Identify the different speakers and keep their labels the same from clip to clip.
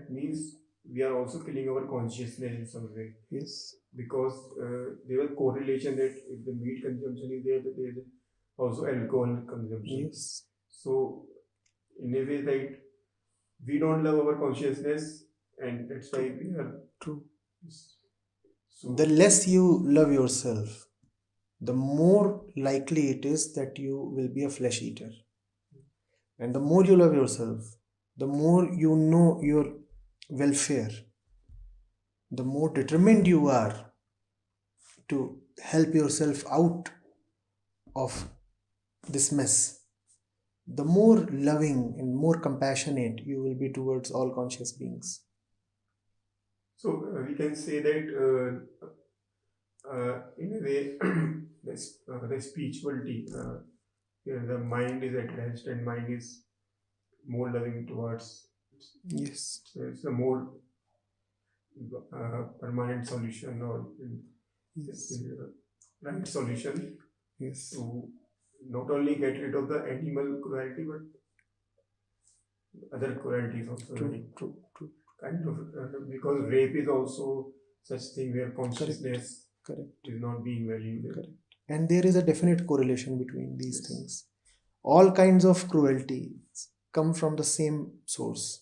Speaker 1: that means we are also killing our consciousness in some way.
Speaker 2: Yes.
Speaker 1: Because there was correlation that if the meat consumption is there, there is also alcohol consumption.
Speaker 2: Yes.
Speaker 1: So in a way, like, we don't love our consciousness, and that's why we are
Speaker 2: True.
Speaker 1: So
Speaker 2: The less you love yourself, the more likely it is that you will be a flesh eater. And the more you love yourself, the more you know your welfare, the more determined you are to help yourself out of this mess, the more loving and more compassionate you will be towards all conscious beings.
Speaker 1: So we can say that in a way, the spirituality, the mind is at rest and mind is more loving towards.
Speaker 2: Yes.
Speaker 1: So it's a more permanent solution, or
Speaker 2: Yes.
Speaker 1: right solution.
Speaker 2: Yes.
Speaker 1: To not only get rid of the animal cruelty, but other cruelties also.
Speaker 2: True.
Speaker 1: Kind of, because rape is also such thing where consciousness
Speaker 2: Correct.
Speaker 1: is not being valued.
Speaker 2: Correct. And there is a definite correlation between these things. All kinds of cruelty come from the same source.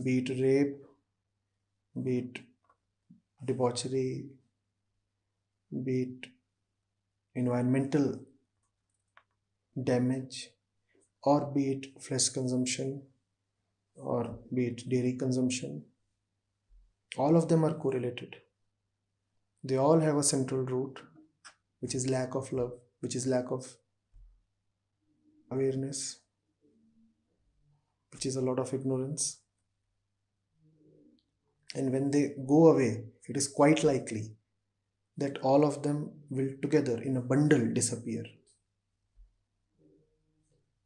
Speaker 2: Be it rape, be it debauchery, be it environmental damage, or be it flesh consumption, or be it dairy consumption. All of them are correlated. They all have a central root, which is lack of love, which is lack of awareness, which is a lot of ignorance. And when they go away, it is quite likely that all of them will together in a bundle disappear.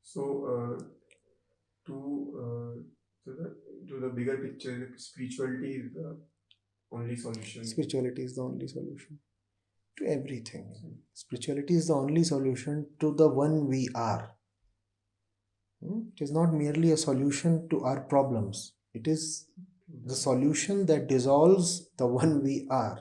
Speaker 1: So to the bigger picture, spirituality is the only solution.
Speaker 2: Spirituality is the only solution to everything. Spirituality is the only solution to the one we are. It is not merely a solution to our problems. It is the solution that dissolves the one we are.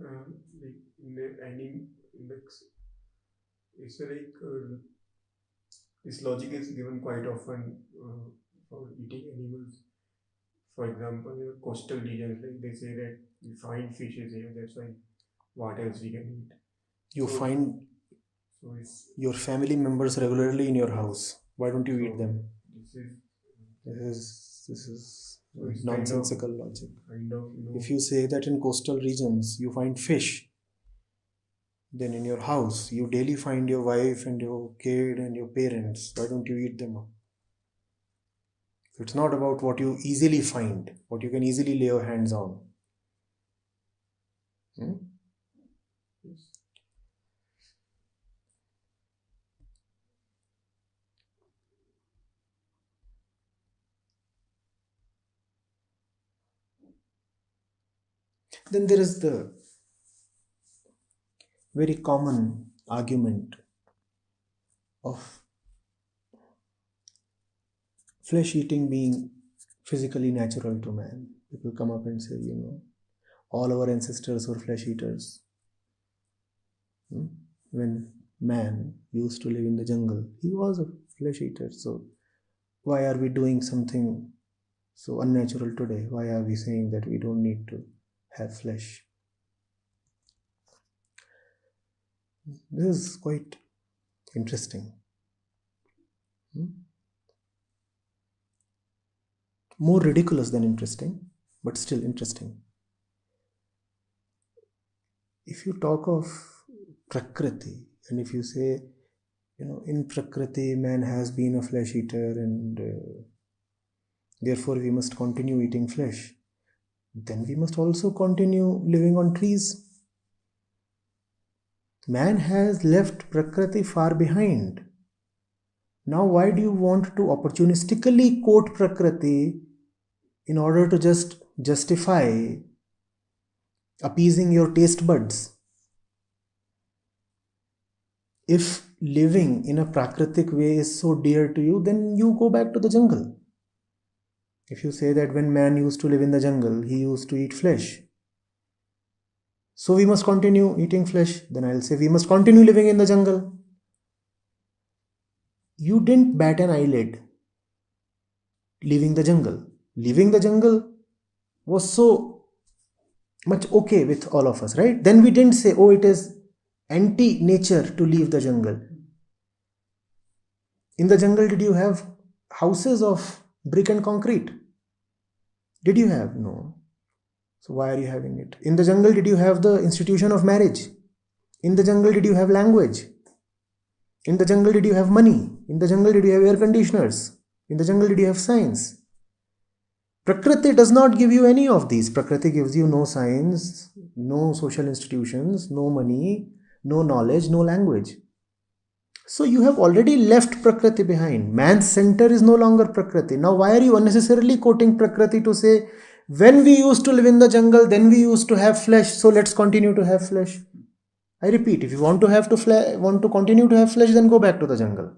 Speaker 1: Like in the ending, it's like this logic is given quite often for eating animals. For example, in coastal regions, like they say that we find fishes here, that's why what else we can eat.
Speaker 2: You find
Speaker 1: it's
Speaker 2: your family members regularly in your house. Why don't you eat them? This is nonsensical logic. If you say that in coastal regions you find fish, then in your house you daily find your wife and your kid and your parents. Why don't you eat them up? So it's not about what you easily find, what you can easily lay your hands on. Then there is the very common argument of flesh eating being physically natural to man. People come up and say, all our ancestors were flesh eaters. When man used to live in the jungle, he was a flesh eater. So why are we doing something so unnatural today? Why are we saying that we don't need to have flesh? This is quite interesting. More ridiculous than interesting, but still interesting. If you talk of Prakriti. And if you say, in Prakriti, man has been a flesh eater and therefore we must continue eating flesh, then we must also continue living on trees. Man has left Prakriti far behind. Now, why do you want to opportunistically quote Prakriti in order to just justify appeasing your taste buds? If living in a Prakritic way is so dear to you, then you go back to the jungle. If you say that when man used to live in the jungle, he used to eat flesh, so we must continue eating flesh, then I'll say we must continue living in the jungle. You didn't bat an eyelid leaving the jungle. Leaving the jungle was so much okay with all of us, right? Then we didn't say, oh, it is anti-nature to leave the jungle. In the jungle, did you have houses of brick and concrete? Did you have? No. So why are you having it? In the jungle, did you have the institution of marriage? In the jungle, did you have language? In the jungle, did you have money? In the jungle, did you have air conditioners? In the jungle, did you have science? Prakriti does not give you any of these. Prakriti gives you no science, no social institutions, no money, no knowledge, no language. So you have already left Prakriti behind. Man's center is no longer Prakriti. Now why are you unnecessarily quoting Prakriti to say, when we used to live in the jungle, then we used to have flesh, so let's continue to have flesh. I repeat, if you want to continue to have flesh, then go back to the jungle.